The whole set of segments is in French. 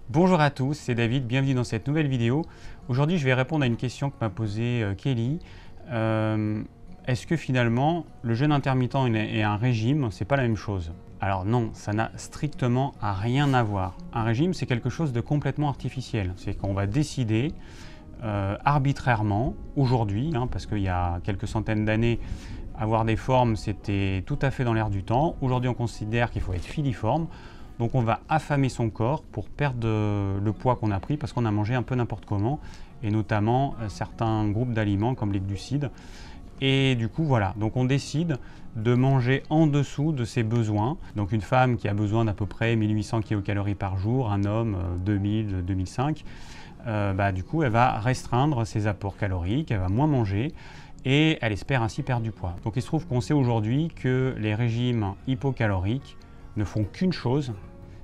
Bonjour à tous, c'est David, bienvenue dans cette nouvelle vidéo. Aujourd'hui, je vais répondre à une question que m'a posée Kelly. Est-ce que finalement, le jeûne intermittent et un régime, c'est pas la même chose? Alors non, ça n'a strictement rien à voir. Un régime, c'est quelque chose de complètement artificiel. C'est qu'on va décider arbitrairement, aujourd'hui, parce qu'il y a quelques centaines d'années, avoir des formes, c'était tout à fait dans l'air du temps. Aujourd'hui, on considère qu'il faut être filiforme. Donc on va affamer son corps pour perdre le poids qu'on a pris parce qu'on a mangé un peu n'importe comment, et notamment certains groupes d'aliments comme les glucides. Et du coup voilà, donc on décide de manger en dessous de ses besoins. Donc une femme qui a besoin d'à peu près 1800 kcal par jour, un homme 2000, 2005, du coup elle va restreindre ses apports caloriques, elle va moins manger et elle espère ainsi perdre du poids. Donc il se trouve qu'on sait aujourd'hui que les régimes hypocaloriques ne font qu'une chose,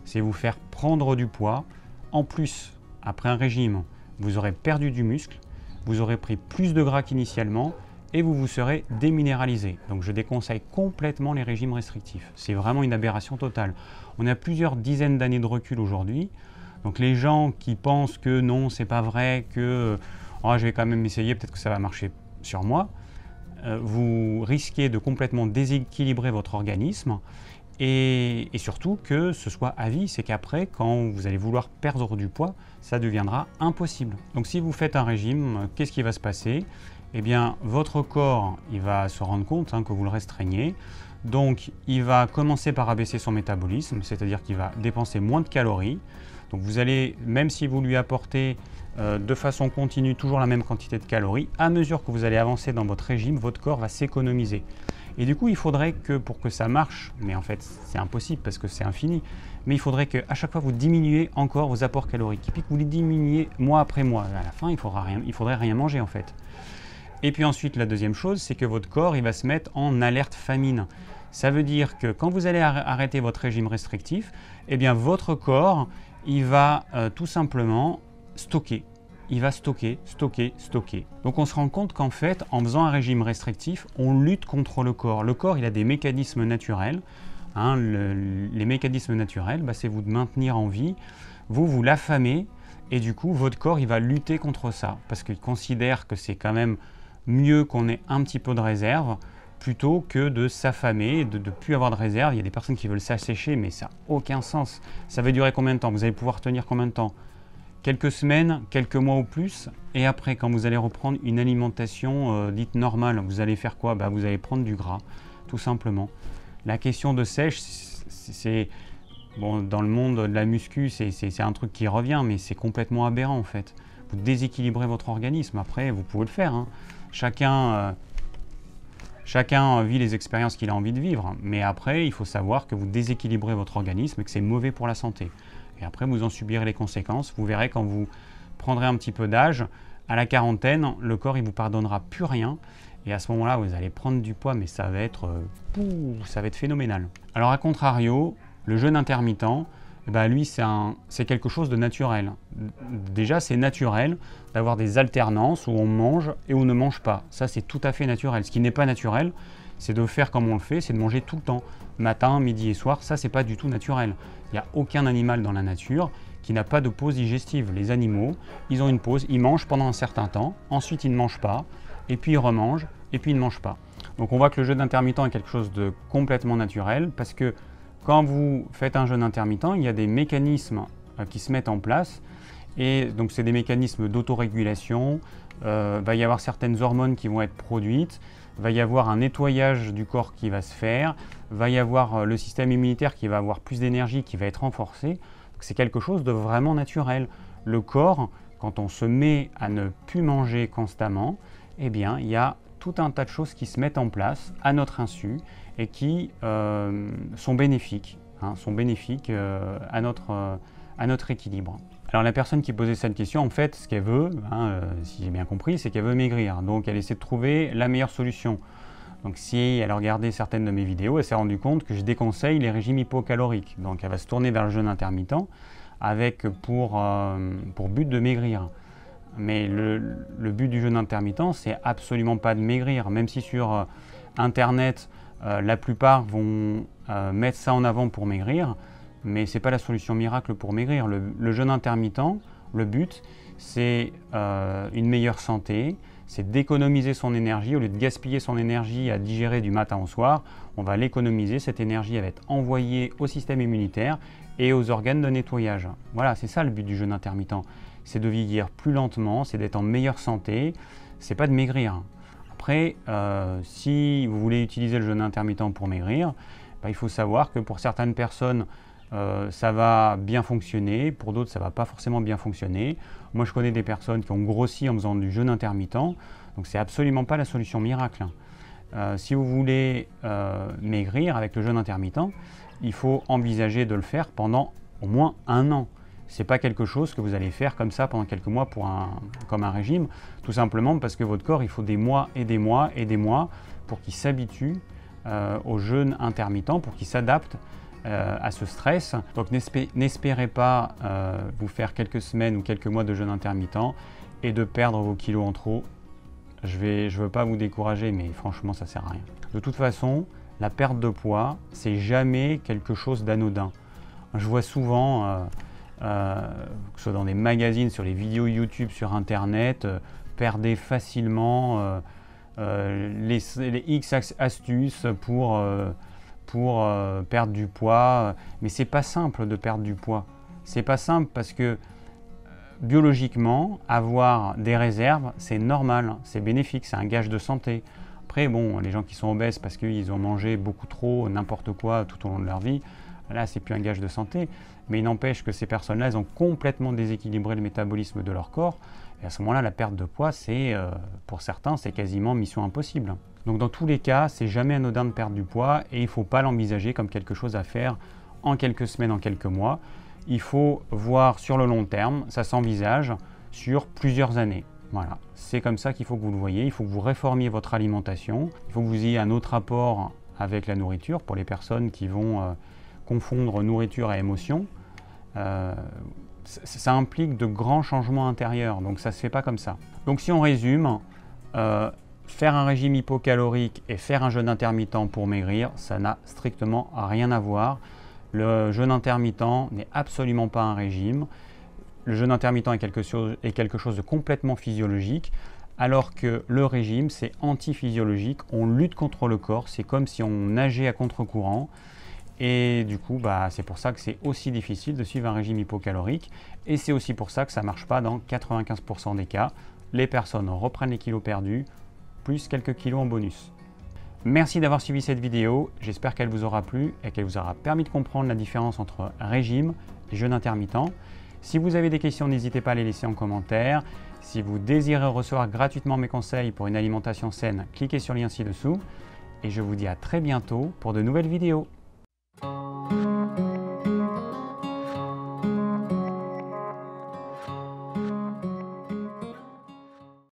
c'est vous faire prendre du poids. En plus, après un régime, vous aurez perdu du muscle, vous aurez pris plus de gras qu'initialement et vous vous serez déminéralisé. Donc je déconseille complètement les régimes restrictifs. C'est vraiment une aberration totale. On a plusieurs dizaines d'années de recul aujourd'hui. Donc les gens qui pensent que non, c'est pas vrai, que je vais quand même essayer, peut-être que ça va marcher sur moi, vous risquez de complètement déséquilibrer votre organisme. Et surtout que ce soit à vie, c'est qu'après, quand vous allez vouloir perdre du poids, ça deviendra impossible. Donc si vous faites un régime, qu'est-ce qui va se passer? Eh bien, votre corps, il va se rendre compte que vous le restreignez. Donc, il va commencer par abaisser son métabolisme, c'est-à-dire qu'il va dépenser moins de calories. Donc vous allez, même si vous lui apportez de façon continue toujours la même quantité de calories, à mesure que vous allez avancer dans votre régime, votre corps va s'économiser. Et du coup, il faudrait que, pour que ça marche, mais en fait c'est impossible parce que c'est infini, mais il faudrait qu'à chaque fois vous diminuez encore vos apports caloriques, et puis que vous les diminuez mois après mois. À la fin, il faudrait rien manger en fait. Et puis ensuite, la deuxième chose, c'est que votre corps, il va se mettre en alerte famine. Ça veut dire que quand vous allez arrêter votre régime restrictif, eh bien votre corps, il va tout simplement stocker. Il va stocker. Donc on se rend compte qu'en fait, en faisant un régime restrictif, on lutte contre le corps. Le corps, il a des mécanismes naturels. Les mécanismes naturels, c'est vous de maintenir en vie. Vous l'affamez et du coup, votre corps, il va lutter contre ça parce qu'il considère que c'est quand même mieux qu'on ait un petit peu de réserve plutôt que de s'affamer, de ne plus avoir de réserve. Il y a des personnes qui veulent s'assécher, mais ça n'a aucun sens. Ça va durer combien de temps? Vous allez pouvoir tenir combien de temps? Quelques semaines, quelques mois ou plus, et après, quand vous allez reprendre une alimentation dite normale, vous allez faire quoi? Vous allez prendre du gras, tout simplement. La question de sèche, c'est dans le monde de la muscu, c'est un truc qui revient, mais c'est complètement aberrant en fait. Vous déséquilibrez votre organisme. Après, vous pouvez le faire. Chacun vit les expériences qu'il a envie de vivre, mais après, il faut savoir que vous déséquilibrez votre organisme et que c'est mauvais pour la santé. Et après, vous en subirez les conséquences. Vous verrez quand vous prendrez un petit peu d'âge, à la quarantaine, le corps il vous pardonnera plus rien. Et à ce moment-là, vous allez prendre du poids, mais ça va être phénoménal. Alors à contrario, le jeûne intermittent, lui, c'est quelque chose de naturel. Déjà, c'est naturel d'avoir des alternances où on mange et où on ne mange pas. Ça, c'est tout à fait naturel. Ce qui n'est pas naturel, c'est de faire comme on le fait, c'est de manger tout le temps. Matin, midi et soir, ça, c'est pas du tout naturel. Il n'y a aucun animal dans la nature qui n'a pas de pause digestive. Les animaux, ils ont une pause, ils mangent pendant un certain temps, ensuite ils ne mangent pas, et puis ils remangent, et puis ils ne mangent pas. Donc on voit que le jeûne intermittent est quelque chose de complètement naturel, parce que quand vous faites un jeûne intermittent, il y a des mécanismes qui se mettent en place, et donc c'est des mécanismes d'autorégulation, va y avoir certaines hormones qui vont être produites, va y avoir un nettoyage du corps qui va se faire, va y avoir le système immunitaire qui va avoir plus d'énergie, qui va être renforcé. C'est quelque chose de vraiment naturel. Le corps, quand on se met à ne plus manger constamment, eh bien, il y a tout un tas de choses qui se mettent en place à notre insu et qui sont bénéfiques, à notre équilibre. Alors la personne qui posait cette question, en fait, ce qu'elle veut, si j'ai bien compris, c'est qu'elle veut maigrir. Donc elle essaie de trouver la meilleure solution. Donc si elle a regardé certaines de mes vidéos, elle s'est rendue compte que je déconseille les régimes hypocaloriques. Donc elle va se tourner vers le jeûne intermittent avec pour but de maigrir. Mais le but du jeûne intermittent, c'est absolument pas de maigrir. Même si sur Internet, la plupart vont mettre ça en avant pour maigrir, mais ce n'est pas la solution miracle pour maigrir. Le jeûne intermittent, le but, c'est une meilleure santé, c'est d'économiser son énergie. Au lieu de gaspiller son énergie à digérer du matin au soir, on va l'économiser. Cette énergie va être envoyée au système immunitaire et aux organes de nettoyage. Voilà, c'est ça le but du jeûne intermittent. C'est de vieillir plus lentement, c'est d'être en meilleure santé, c'est pas de maigrir. Après, si vous voulez utiliser le jeûne intermittent pour maigrir, il faut savoir que pour certaines personnes, ça va bien fonctionner, pour d'autres ça ne va pas forcément bien fonctionner. Moi je connais des personnes qui ont grossi en faisant du jeûne intermittent, donc c'est absolument pas la solution miracle. Si vous voulez maigrir avec le jeûne intermittent, il faut envisager de le faire pendant au moins 1 an. Ce n'est pas quelque chose que vous allez faire comme ça pendant quelques mois comme un régime, tout simplement parce que votre corps il faut des mois et des mois et des mois pour qu'il s'habitue au jeûne intermittent, pour qu'il s'adapte à ce stress. Donc n'espérez pas vous faire quelques semaines ou quelques mois de jeûne intermittent et de perdre vos kilos en trop. Je veux pas vous décourager, mais franchement ça sert à rien. De toute façon, la perte de poids, c'est jamais quelque chose d'anodin. Je vois souvent, que ce soit dans des magazines, sur les vidéos YouTube, sur internet, perdez facilement les X astuces pour perdre du poids, mais c'est pas simple de perdre du poids. C'est pas simple parce que biologiquement, avoir des réserves, c'est normal, c'est bénéfique, c'est un gage de santé. Après, bon, les gens qui sont obèses parce qu'ils ont mangé beaucoup trop, n'importe quoi tout au long de leur vie, là, c'est plus un gage de santé. Mais il n'empêche que ces personnes-là, elles ont complètement déséquilibré le métabolisme de leur corps. Et à ce moment-là, la perte de poids, pour certains, c'est quasiment mission impossible. Donc dans tous les cas, c'est jamais anodin de perdre du poids et il ne faut pas l'envisager comme quelque chose à faire en quelques semaines, en quelques mois. Il faut voir sur le long terme, ça s'envisage sur plusieurs années. Voilà, c'est comme ça qu'il faut que vous le voyez. Il faut que vous réformiez votre alimentation. Il faut que vous ayez un autre rapport avec la nourriture pour les personnes qui vont confondre nourriture et émotion. Ça implique de grands changements intérieurs, donc ça ne se fait pas comme ça. Donc si on résume, faire un régime hypocalorique et faire un jeûne intermittent pour maigrir, ça n'a strictement rien à voir. Le jeûne intermittent n'est absolument pas un régime. Le jeûne intermittent est quelque chose de complètement physiologique, alors que le régime, c'est antiphysiologique. On lutte contre le corps, c'est comme si on nageait à contre-courant. Et du coup, c'est pour ça que c'est aussi difficile de suivre un régime hypocalorique. Et c'est aussi pour ça que ça ne marche pas dans 95% des cas. Les personnes reprennent les kilos perdus, plus quelques kilos en bonus. Merci d'avoir suivi cette vidéo, j'espère qu'elle vous aura plu et qu'elle vous aura permis de comprendre la différence entre régime et jeûne intermittent. Si vous avez des questions, n'hésitez pas à les laisser en commentaire. Si vous désirez recevoir gratuitement mes conseils pour une alimentation saine, cliquez sur le lien ci-dessous. Et je vous dis à très bientôt pour de nouvelles vidéos.